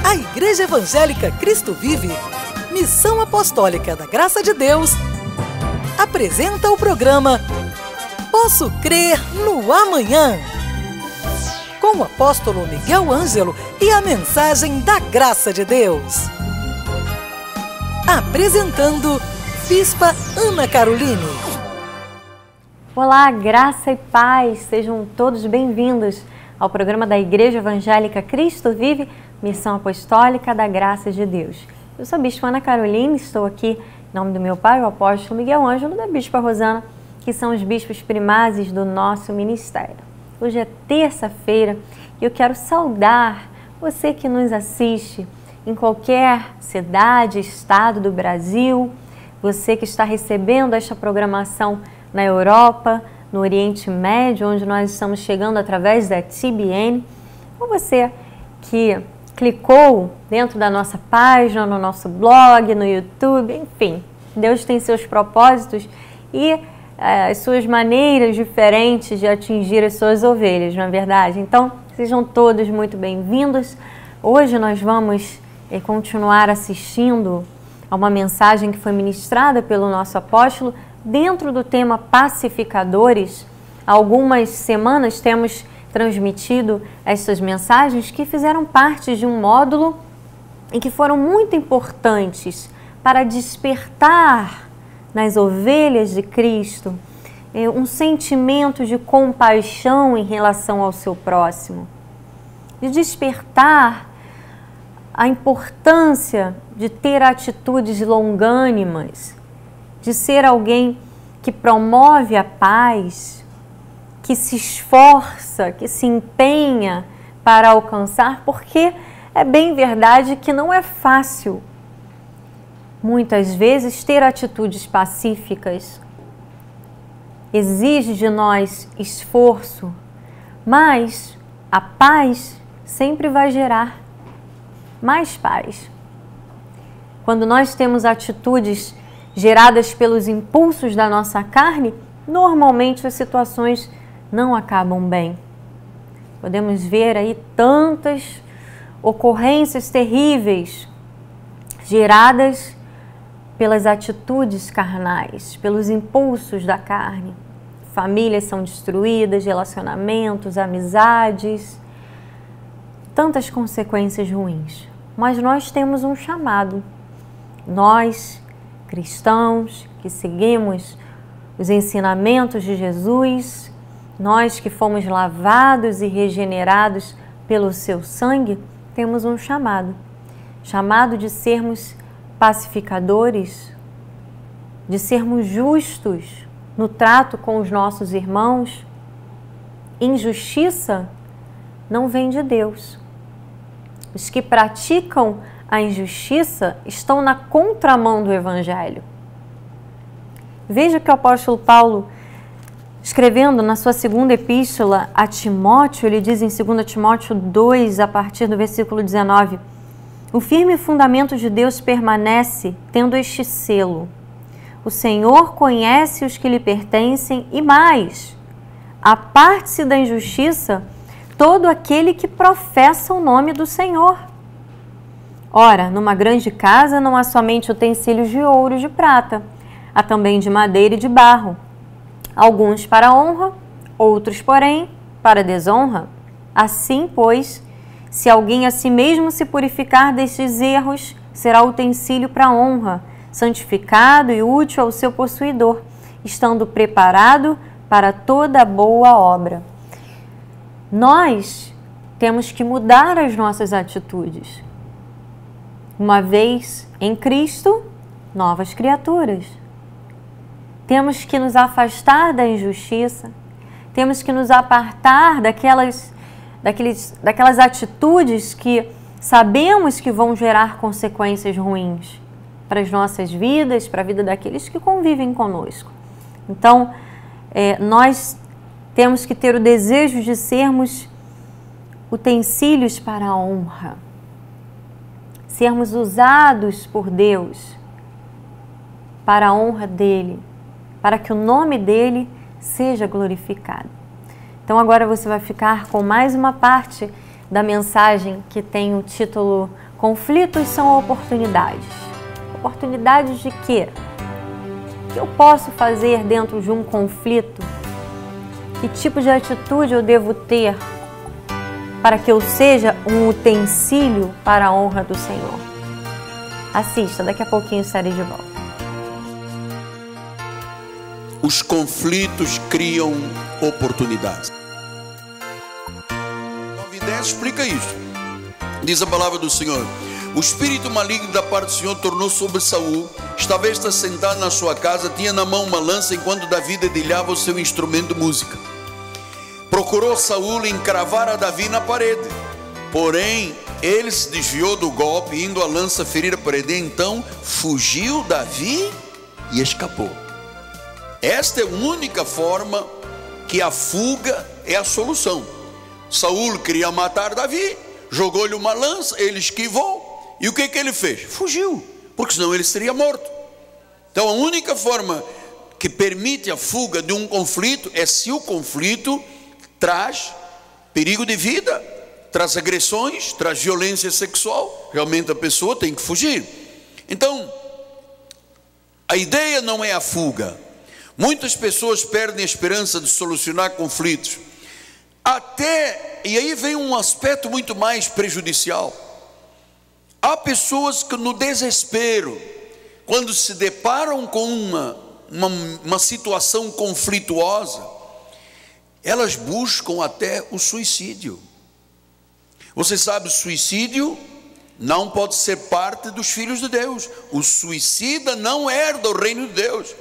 A Igreja Evangélica Cristo Vive, Missão Apostólica da Graça de Deus, apresenta o programa Posso Crer no Amanhã, com o apóstolo Miguel Ângelo e a mensagem da Graça de Deus. Apresentando Bispa Ana Caroline. Olá, graça e paz, sejam todos bem-vindos ao programa da Igreja Evangélica Cristo Vive, Missão Apostólica da Graça de Deus. Eu sou a Bispa Ana Caroline, estou aqui em nome do meu pai, o apóstolo Miguel Ângelo, e da Bispa Rosana, que são os bispos primazes do nosso ministério. Hoje é terça-feira e eu quero saudar você que nos assiste em qualquer cidade, estado do Brasil, você que está recebendo esta programação na Europa, no Oriente Médio, onde nós estamos chegando através da TBN, ou você que clicou dentro da nossa página, no nosso blog, no YouTube, enfim, Deus tem seus propósitos e as suas maneiras diferentes de atingir as suas ovelhas, não é verdade? Então, sejam todos muito bem-vindos. Hoje nós vamos continuar assistindo a uma mensagem que foi ministrada pelo nosso apóstolo dentro do tema pacificadores. Há algumas semanas temos transmitido essas mensagens que fizeram parte de um módulo e que foram muito importantes para despertar nas ovelhas de Cristo um sentimento de compaixão em relação ao seu próximo, de despertar a importância de ter atitudes longânimas, de ser alguém que promove a paz, que se esforça, que se empenha para alcançar, porque é bem verdade que não é fácil, muitas vezes, ter atitudes pacíficas. Exige de nós esforço, mas a paz sempre vai gerar mais paz. Quando nós temos atitudes geradas pelos impulsos da nossa carne, normalmente as situações não acabam bem. Podemos ver aí tantas ocorrências terríveis geradas pelas atitudes carnais, pelos impulsos da carne. Famílias são destruídas, relacionamentos, amizades, tantas consequências ruins. Mas nós temos um chamado. Nós, cristãos, que seguimos os ensinamentos de Jesus, nós que fomos lavados e regenerados pelo seu sangue, temos um chamado. Chamado de sermos pacificadores, de sermos justos no trato com os nossos irmãos. Injustiça não vem de Deus. Os que praticam a injustiça estão na contramão do Evangelho. Veja que o apóstolo Paulo, escrevendo na sua segunda epístola a Timóteo, ele diz em 2 Timóteo 2, a partir do versículo 19, o firme fundamento de Deus permanece tendo este selo. O Senhor conhece os que lhe pertencem e mais, aparte-se da injustiça todo aquele que professa o nome do Senhor. Ora, numa grande casa não há somente utensílios de ouro e de prata, há também de madeira e de barro, alguns para honra, outros, porém, para desonra. Assim, pois, se alguém a si mesmo se purificar destes erros, será utensílio para honra, santificado e útil ao seu possuidor, estando preparado para toda boa obra. Nós temos que mudar as nossas atitudes. Uma vez em Cristo, novas criaturas. Temos que nos afastar da injustiça, temos que nos apartar daquelas atitudes que sabemos que vão gerar consequências ruins para as nossas vidas, para a vida daqueles que convivem conosco. Então, nós temos que ter o desejo de sermos utensílios para a honra, sermos usados por Deus para a honra dEle, para que o nome dEle seja glorificado. Então agora você vai ficar com mais uma parte da mensagem que tem o título Conflitos são oportunidades. Oportunidades de quê? O que eu posso fazer dentro de um conflito? Que tipo de atitude eu devo ter para que eu seja um utensílio para a honra do Senhor? Assista, daqui a pouquinho estarei de volta. Os conflitos criam oportunidades. 9:10 explica isso. Diz a palavra do Senhor: o espírito maligno da parte do Senhor tornou sobre Saul. Estava este sentado na sua casa, tinha na mão uma lança, enquanto Davi dedilhava o seu instrumento de música. Procurou Saul encravar a Davi na parede, porém ele se desviou do golpe, indo a lança ferir a parede. Então fugiu Davi e escapou. Esta é a única forma que a fuga é a solução. Saul queria matar Davi, jogou-lhe uma lança, ele esquivou, e o que ele fez? Fugiu, porque senão ele seria morto. Então a única forma que permite a fuga de um conflito é se o conflito traz perigo de vida, traz agressões, traz violência sexual. Realmente a pessoa tem que fugir. Então a ideia não é a fuga. Muitas pessoas perdem a esperança de solucionar conflitos, e aí vem um aspecto muito mais prejudicial. Há pessoas que no desespero, quando se deparam com uma situação conflituosa, elas buscam até o suicídio. Você sabe, o suicídio não pode ser parte dos filhos de Deus. O suicida não herda o reino de Deus.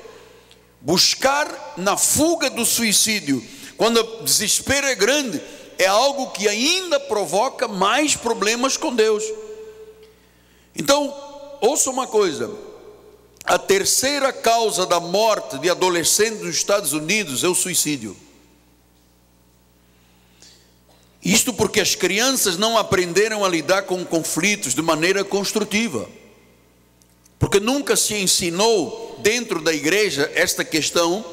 Buscar na fuga do suicídio, quando o desespero é grande, é algo que ainda provoca mais problemas com Deus. Então, ouça uma coisa: a terceira causa da morte de adolescentes nos Estados Unidos é o suicídio. Isto porque as crianças não aprenderam a lidar com conflitos de maneira construtiva, porque nunca se ensinou dentro da igreja esta questão.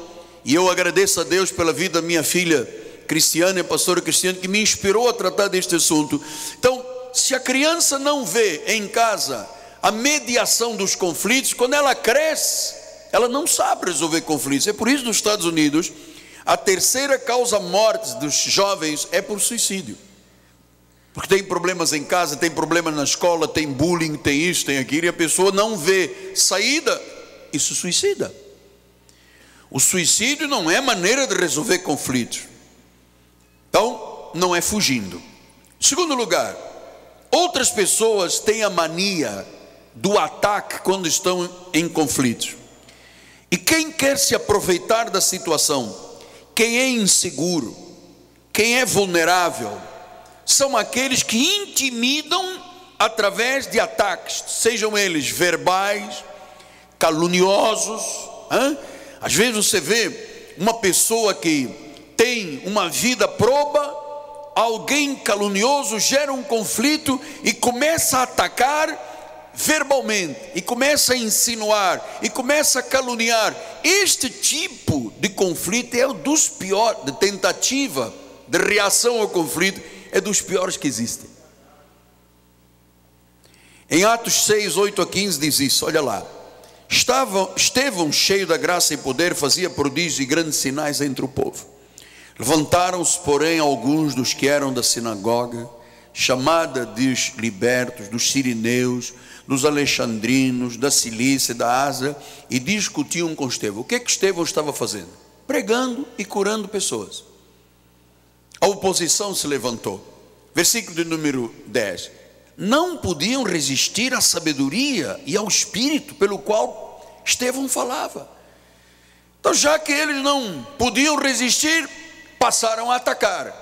E eu agradeço a Deus pela vida da minha filha Cristiane, a pastora Cristiane, que me inspirou a tratar deste assunto. Então, se a criança não vê em casa a mediação dos conflitos, quando ela cresce, ela não sabe resolver conflitos. É por isso que nos Estados Unidos a terceira causa morte dos jovens é por suicídio, porque tem problemas em casa, tem problemas na escola, tem bullying, tem isso, tem aquilo, e a pessoa não vê saída e se suicida. O suicídio não é maneira de resolver conflitos. Então não é fugindo. Segundo lugar, outras pessoas têm a mania do ataque quando estão em conflitos. E quem quer se aproveitar da situação, quem é inseguro, quem é vulnerável, são aqueles que intimidam através de ataques, sejam eles verbais, caluniosos. Às vezes você vê uma pessoa que tem uma vida proba, alguém calunioso gera um conflito e começa a atacar verbalmente, e começa a insinuar, e começa a caluniar. Este tipo de conflito é um dos piores, de tentativa de reação ao conflito, é dos piores que existem. Em Atos 6, 8 a 15 diz isso, olha lá: Estevão, cheio da graça e poder, fazia prodígios e grandes sinais entre o povo. Levantaram-se, porém, alguns dos que eram da sinagoga, chamada dos libertos, dos sirineus, dos alexandrinos, da Cilícia, da Ásia, e discutiam com Estevão. O que é que Estevão estava fazendo? Pregando e curando pessoas. A oposição se levantou. Versículo de número 10. Não podiam resistir à sabedoria e ao espírito pelo qual Estevão falava. Então, já que eles não podiam resistir, passaram a atacar.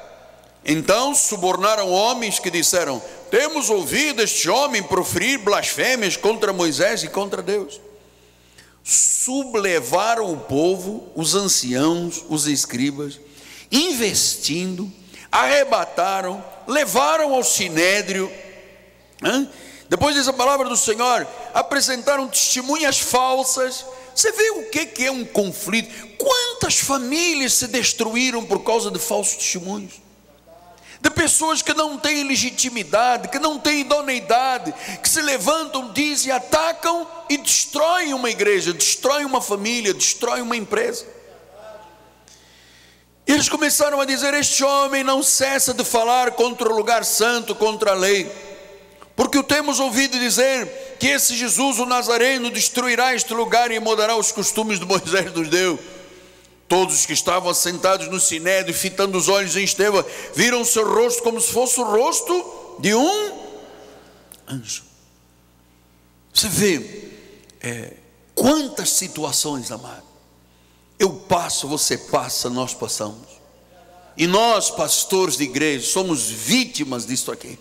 Então subornaram homens que disseram: temos ouvido este homem proferir blasfêmias contra Moisés e contra Deus. Sublevaram o povo, os anciãos, os escribas, investindo, arrebataram, levaram ao sinédrio. Depois dessa palavra do Senhor, apresentaram testemunhas falsas. Você vê o que é um conflito? Quantas famílias se destruíram por causa de falsos testemunhos? de pessoas que não têm legitimidade, que não têm idoneidade, que se levantam, dizem, atacam e destroem uma igreja, destroem uma família, destroem uma empresa. Eles começaram a dizer: este homem não cessa de falar contra o lugar santo, contra a lei, porque o temos ouvido dizer que esse Jesus, o Nazareno, destruirá este lugar e mudará os costumes de Moisés nos deu. Todos os que estavam assentados no sinédrio, fitando os olhos em Estevão, viram seu rosto como se fosse o rosto de um anjo. Você vê quantas situações, amado, eu passo, você passa, nós passamos. E nós, pastores de igreja, somos vítimas disso aqui.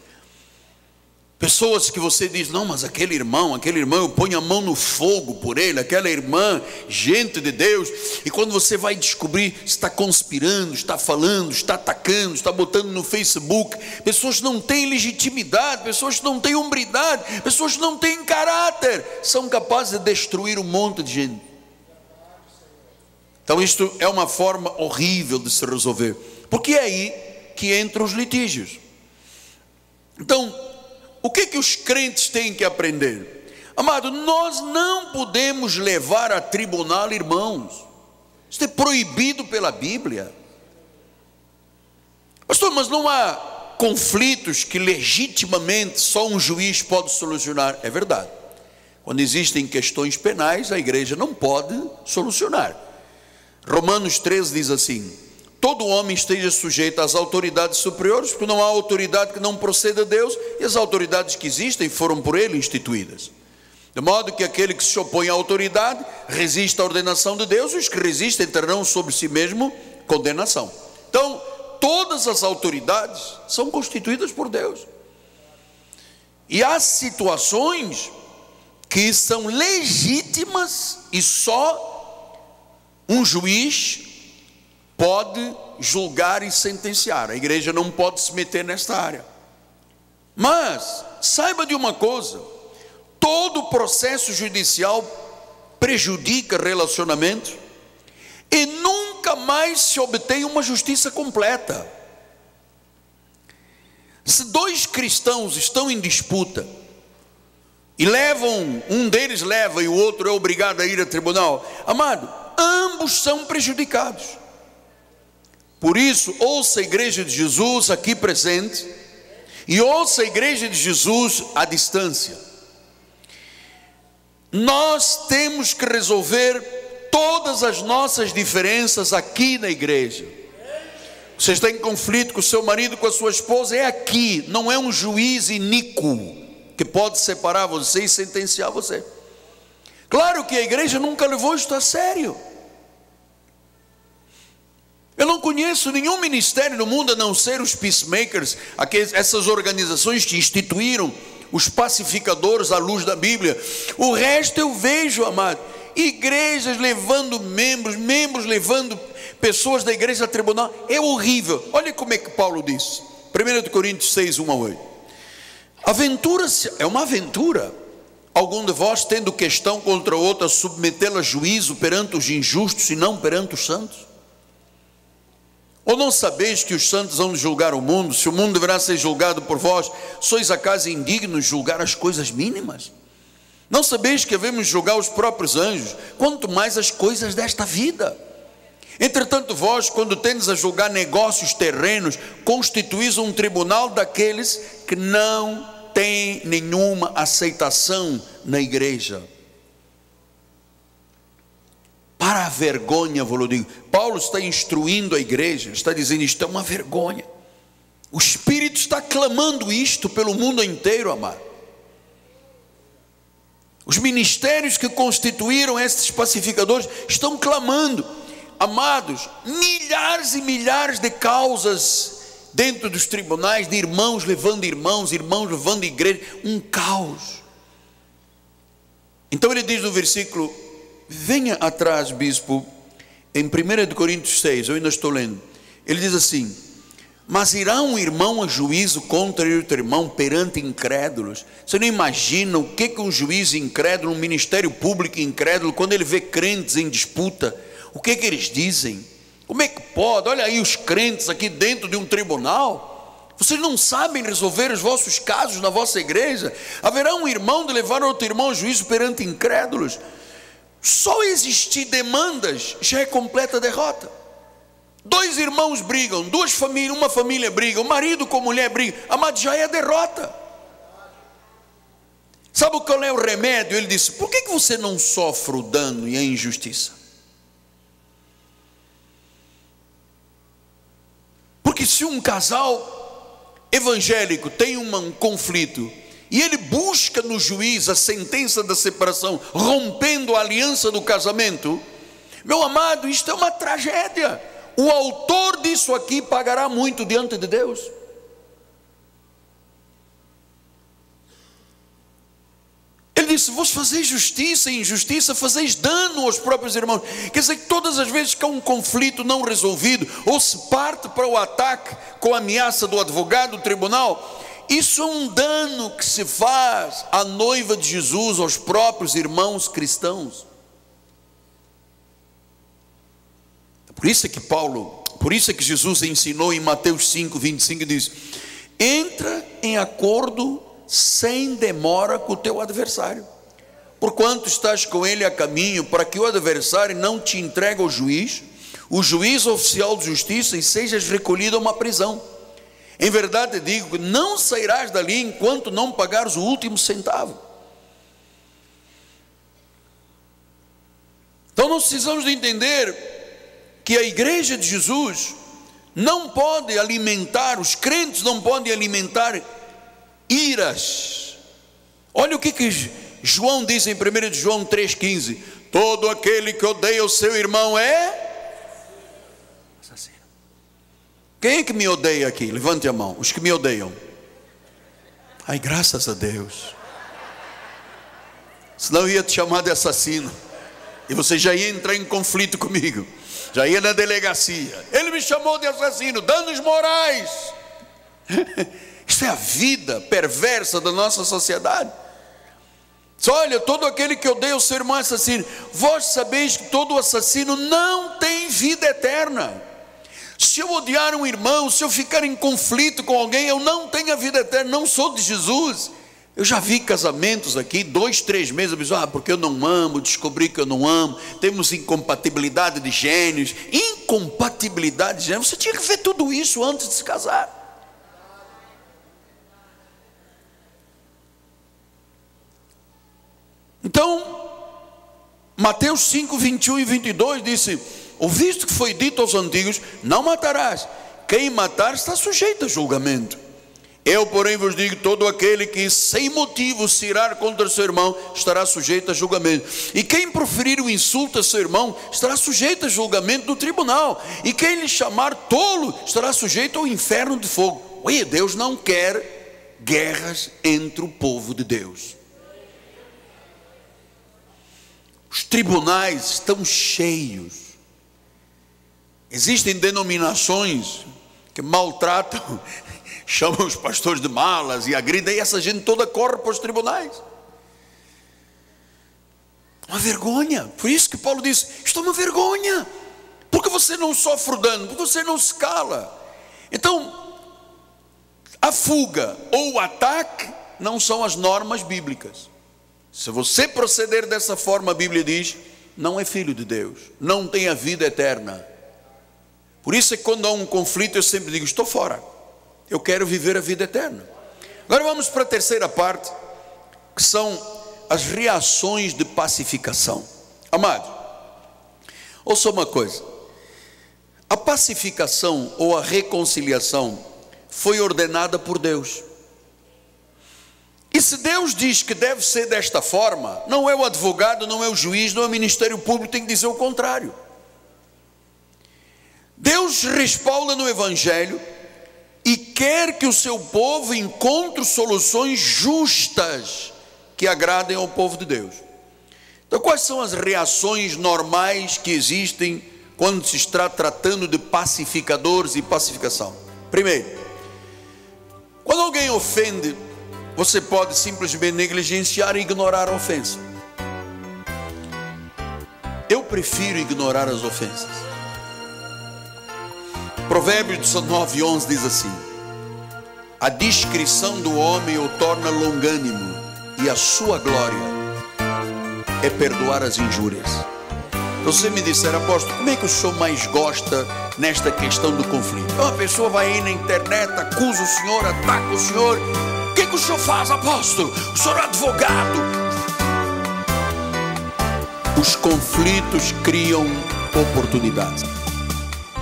Pessoas que você diz: não, mas aquele irmão, eu ponho a mão no fogo por ele, aquela irmã, gente de Deus. E quando você vai descobrir, está conspirando, está falando, está atacando, está botando no Facebook. Pessoas que não têm legitimidade, pessoas que não têm hombridade, pessoas que não têm caráter, são capazes de destruir um monte de gente. Então isto é uma forma horrível de se resolver, porque é aí que entram os litígios. Então, o que os crentes têm que aprender? Amado, nós não podemos levar a tribunal irmãos. Isso é proibido pela Bíblia. Pastor, mas não há conflitos que legitimamente só um juiz pode solucionar? É verdade. Quando existem questões penais, a igreja não pode solucionar. Romanos 13 diz assim: todo homem esteja sujeito às autoridades superiores, porque não há autoridade que não proceda de Deus, e as autoridades que existem foram por ele instituídas. De modo que aquele que se opõe à autoridade resiste à ordenação de Deus, e os que resistem terão sobre si mesmo condenação. Então, todas as autoridades são constituídas por Deus. E há situações que são legítimas e só um juiz pode julgar e sentenciar. A igreja não pode se meter nesta área. Mas saiba de uma coisa: todo processo judicial prejudica relacionamentos e nunca mais se obtém uma justiça completa. Se dois cristãos estão em disputa e um deles leva e o outro é obrigado a ir a tribunal, amado, ambos são prejudicados. Por isso, ouça a igreja de Jesus aqui presente e ouça a igreja de Jesus à distância. Nós temos que resolver todas as nossas diferenças aqui na igreja. Você está em conflito com o seu marido, com a sua esposa, é aqui, não é um juiz iníquo que pode separar você e sentenciar você. Claro que a igreja nunca levou isto a sério. Eu não conheço nenhum ministério no mundo a não ser os peacemakers, essas organizações que instituíram os pacificadores à luz da Bíblia. O resto eu vejo, amado, igrejas levando membros levando pessoas da igreja a tribunal. É horrível. Olha como é que Paulo diz, 1 Coríntios 6, 1 a 8. Aventura-se, é uma aventura, algum de vós tendo questão contra outra, submetê-la a juízo perante os injustos e não perante os santos? Ou não sabeis que os santos vão julgar o mundo? Se o mundo deverá ser julgado por vós, sois acaso indignos de julgar as coisas mínimas? Não sabeis que devemos julgar os próprios anjos, quanto mais as coisas desta vida? Entretanto vós, quando tendes a julgar negócios terrenos, constituís um tribunal daqueles que não têm nenhuma aceitação na igreja. Para a vergonha, vou digo. Paulo está instruindo a igreja, está dizendo: isto é uma vergonha. O Espírito está clamando isto pelo mundo inteiro, amado. Os ministérios que constituíram esses pacificadores estão clamando. Amados, milhares e milhares de causas dentro dos tribunais, de irmãos levando irmãos, irmãos levando igreja, um caos. Então ele diz no versículo, venha atrás, bispo, em 1 Coríntios 6, eu ainda estou lendo, ele diz assim: mas irá um irmão a juízo contra outro irmão perante incrédulos? Você não imagina o que um juiz incrédulo, um ministério público incrédulo, quando ele vê crentes em disputa, o que eles dizem? Como é que pode? Olha aí os crentes aqui dentro de um tribunal. Vocês não sabem resolver os vossos casos na vossa igreja? Haverá um irmão de levar outro irmão ao juízo perante incrédulos? Só existir demandas já é completa derrota. Dois irmãos brigam, duas famílias, uma família briga, o marido com a mulher briga, amado, já é derrota. Sabe qual é o remédio? Ele disse: por que você não sofre o dano e a injustiça? Porque se um casal evangélico tem um conflito e ele busca no juiz a sentença da separação, rompendo a aliança do casamento, meu amado, isto é uma tragédia. O autor disso aqui pagará muito diante de Deus. Ele disse: vos fazeis justiça e injustiça, fazeis dano aos próprios irmãos. Quer dizer que todas as vezes que há um conflito não resolvido, ou se parte para o ataque com a ameaça do advogado do tribunal, isso é um dano que se faz à noiva de Jesus, aos próprios irmãos cristãos. Por isso é que Jesus ensinou em Mateus 5, 25, diz: entra em acordo sem demora com o teu adversário, porquanto estás com ele a caminho, para que o adversário não te entregue ao juiz, o juiz oficial de justiça, e sejas recolhido a uma prisão. Em verdade digo, não sairás dali enquanto não pagares o último centavo. Então nós precisamos de entender que a igreja de Jesus não pode alimentar, os crentes não podem alimentar iras. Olha o que João diz em 1 João 3,15: todo aquele que odeia o seu irmão é assassino. Quem é que me odeia aqui? Levante a mão, os que me odeiam. Ai, graças a Deus, senão eu ia te chamar de assassino e você já ia entrar em conflito comigo, já ia na delegacia. Ele me chamou de assassino, danos morais. Isso é a vida perversa da nossa sociedade. Olha, todo aquele que odeia o seu irmão é assassino. Vós sabeis que todo assassino não tem vida eterna. Se eu odiar um irmão, se eu ficar em conflito com alguém, eu não tenho a vida eterna, não sou de Jesus. Eu já vi casamentos aqui, 2, 3 meses, a pessoa: porque eu não amo, descobri que eu não amo, temos incompatibilidade de gênios. Incompatibilidade de gênios, você tinha que ver tudo isso antes de se casar. Então, Mateus 5, 21 e 22 disse: ouviste que foi dito aos antigos: não matarás, quem matar está sujeito a julgamento. Eu, porém, vos digo: todo aquele que sem motivo se irar contra seu irmão estará sujeito a julgamento, e quem proferir o insulto a seu irmão estará sujeito a julgamento do tribunal, e quem lhe chamar tolo estará sujeito ao inferno de fogo. Oi, Deus não quer guerras entre o povo de Deus. Os tribunais estão cheios. Existem denominações que maltratam, chamam os pastores de malas e agridem, e essa gente toda corre para os tribunais. Uma vergonha. Por isso que Paulo diz: isto é uma vergonha. Porque você não sofre o dano, porque você não se cala. Então, a fuga ou o ataque não são as normas bíblicas. Se você proceder dessa forma, a Bíblia diz: não é filho de Deus, não tem a vida eterna. Por isso é que quando há um conflito, eu sempre digo: estou fora, eu quero viver a vida eterna. Agora vamos para a terceira parte, que são as reações de pacificação. Amado, ouça uma coisa: a pacificação ou a reconciliação foi ordenada por Deus. E se Deus diz que deve ser desta forma, não é o advogado, não é o juiz, não é o Ministério Público, tem que dizer o contrário. Deus respalda no Evangelho e quer que o seu povo encontre soluções justas que agradem ao povo de Deus. Então, quais são as reações normais que existem quando se está tratando de pacificadores e pacificação? Primeiro, quando alguém ofende, você pode simplesmente negligenciar e ignorar a ofensa. Eu prefiro ignorar as ofensas. Provérbios 19, 11 diz assim: A discrição do homem o torna longânimo, e a sua glória é perdoar as injúrias. Então, você me disser, apóstolo, como é que o senhor mais gosta nesta questão do conflito? Uma pessoa vai aí na internet, acusa o senhor, ataca o senhor. O que o senhor faz, apóstolo? O senhor é advogado. Os conflitos criam oportunidades.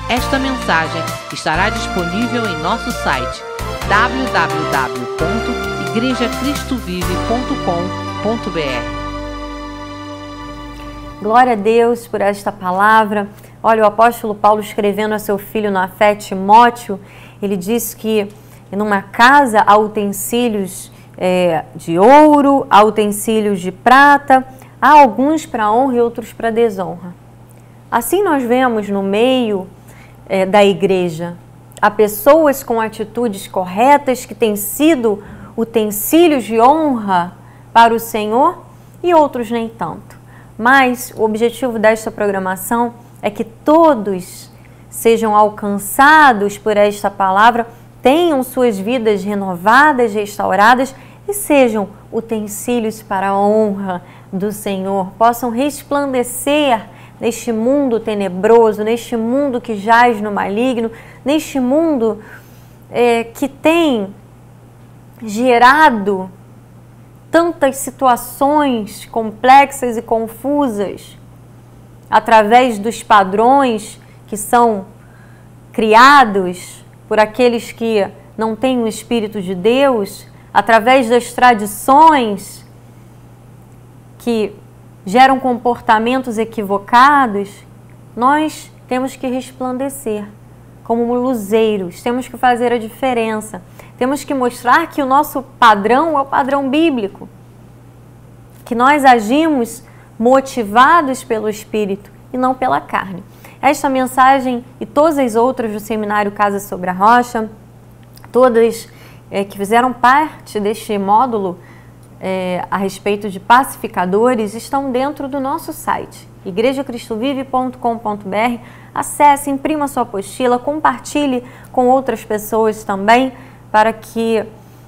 Esta mensagem estará disponível em nosso site www.igrejacristovive.com.br. Glória a Deus por esta palavra. Olha, o apóstolo Paulo escrevendo a seu filho na fé, Timóteo, ele diz que numa casa há utensílios de ouro, há utensílios de prata, há alguns para honra e outros para desonra. Assim nós vemos no meio da igreja, há pessoas com atitudes corretas que têm sido utensílios de honra para o Senhor e outros nem tanto. Mas o objetivo desta programação é que todos sejam alcançados por esta palavra, tenham suas vidas renovadas, restauradas e sejam utensílios para a honra do Senhor, possam resplandecer neste mundo tenebroso, neste mundo que jaz no maligno, neste mundo que tem gerado tantas situações complexas e confusas através dos padrões que são criados por aqueles que não têm o Espírito de Deus, através das tradições que geram comportamentos equivocados. Nós temos que resplandecer como luzeiros, temos que fazer a diferença. Temos que mostrar que o nosso padrão é o padrão bíblico, que nós agimos motivados pelo Espírito e não pela carne. Esta mensagem e todas as outras do Seminário Casa sobre a Rocha, todas que fizeram parte deste módulo a respeito de pacificadores, estão dentro do nosso site, igrejacristovive.com.br. Acesse, imprima sua apostila, compartilhe com outras pessoas também, para que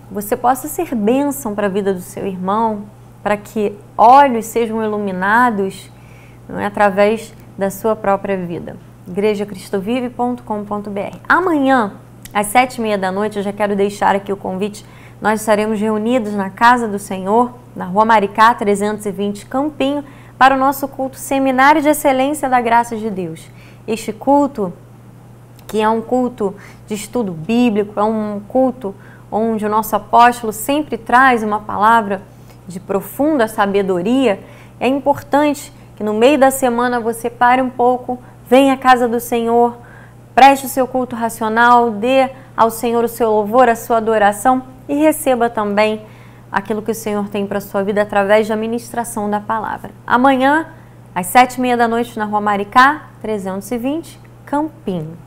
você possa ser bênção para a vida do seu irmão, para que olhos sejam iluminados, não é, através da sua própria vida. igrejacristovive.com.br. Amanhã, às 7h30 da noite, eu já quero deixar aqui o convite, nós estaremos reunidos na Casa do Senhor, na Rua Maricá, 320, Campinho, para o nosso culto Seminário de Excelência da Graça de Deus. Este culto, que é um culto de estudo bíblico, é um culto onde o nosso apóstolo sempre traz uma palavra de profunda sabedoria, é importante que no meio da semana você pare um pouco, venha à casa do Senhor, preste o seu culto racional, dê ao Senhor o seu louvor, a sua adoração e receba também aquilo que o Senhor tem para a sua vida através da ministração da palavra. Amanhã, às 7h30 da noite, na Rua Maricá, 320, Campinho.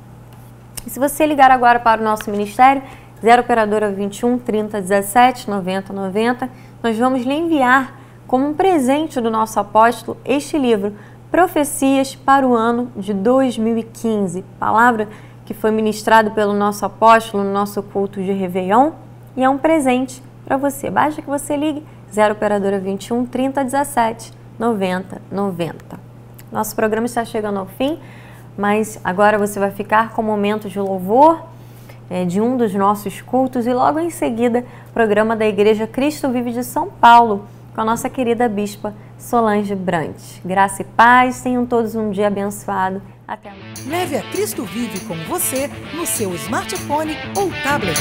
E se você ligar agora para o nosso ministério, 0 operadora 21 30 17 90 90, nós vamos lhe enviar como um presente do nosso apóstolo este livro, Profecias para o ano de 2015. Palavra que foi ministrado pelo nosso apóstolo no nosso culto de Réveillon e é um presente para você. Basta que você ligue 0 operadora 21 30 17 90 90. Nosso programa está chegando ao fim, mas agora você vai ficar com um momento de louvor de um dos nossos cultos e logo em seguida o programa da Igreja Cristo Vive de São Paulo com a nossa querida bispa Solange Brant. Graça e paz, tenham todos um dia abençoado. Até amanhã. Leve a Cristo Vive com você no seu smartphone ou tablet.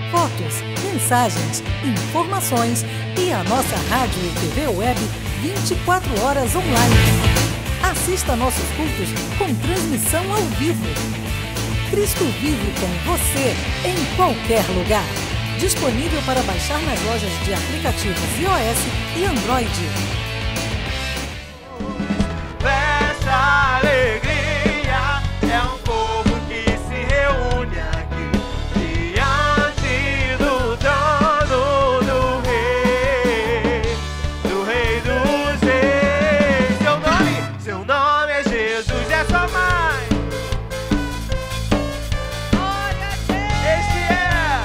Fotos, mensagens, informações e a nossa rádio e TV web 24 horas online. Assista nossos cultos com transmissão ao vivo. Cristo Vive com você em qualquer lugar. Disponível para baixar nas lojas de aplicativos iOS e Android. Festa, alegria, é um povo que se reúne aqui diante do trono do Rei dos Reis. Seu nome é Jesus, é sua mãe. Este é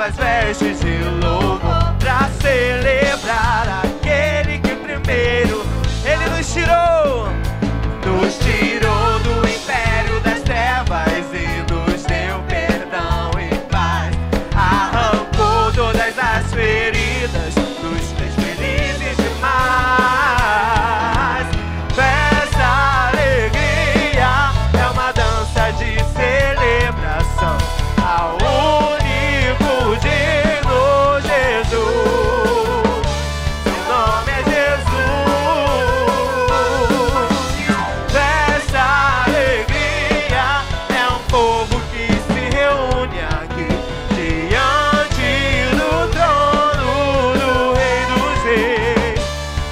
novas vestes de louvor, pra celebrar aquele que primeiro Ele nos tirou do império das trevas e nos deu perdão e paz. Arrancou todas as feridas, nos fez felizes demais. Festa, alegria, é uma dança de celebração ao único digno Jesus. Seu nome é Jesus. Festa, alegria, é um povo que se reúne aqui diante do trono do Rei dos Reis,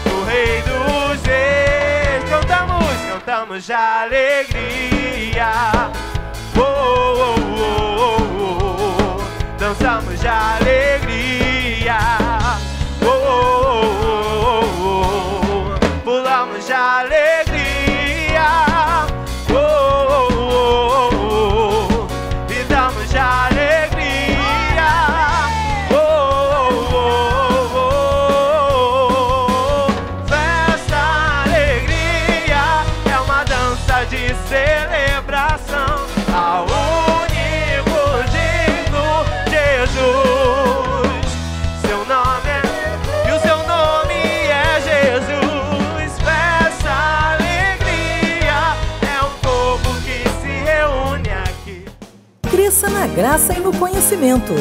do Rei dos Reis. Cantamos de alegria. Oh, oh, oh, oh, oh. Dançamos de alegria. Oh, oh, oh, oh, oh. Pulamos de alegria. Oh, oh, oh, oh. E damos de alegria. Oh, oh, oh, oh. Festa, alegria, é uma dança de celebração ao único digno Jesus. Seu nome e o seu nome é Jesus. Festa, alegria, é um povo que se reúne aqui. Cresça na graça e no conhecimento.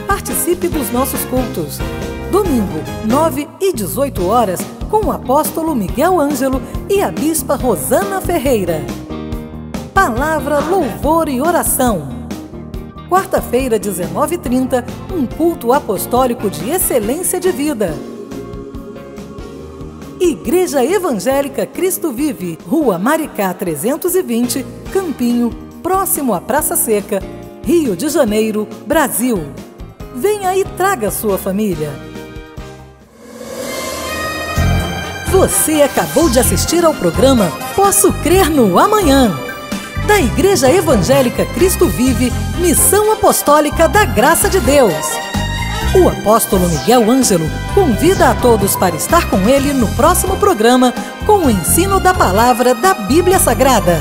Participe dos nossos cultos. Domingo, 9 e 18 horas, com o apóstolo Miguel Ângelo e a bispa Rosana Ferreira. Palavra, louvor e oração. Quarta-feira, 19h30, um culto apostólico de excelência de vida. Igreja Evangélica Cristo Vive, Rua Maricá 320, Campinho, próximo à Praça Seca, Rio de Janeiro, Brasil. Venha e traga sua família. Você acabou de assistir ao programa Posso Crer no Amanhã, da Igreja Evangélica Cristo Vive, Missão Apostólica da Graça de Deus. O apóstolo Miguel Ângelo convida a todos para estar com ele no próximo programa com o ensino da palavra da Bíblia Sagrada.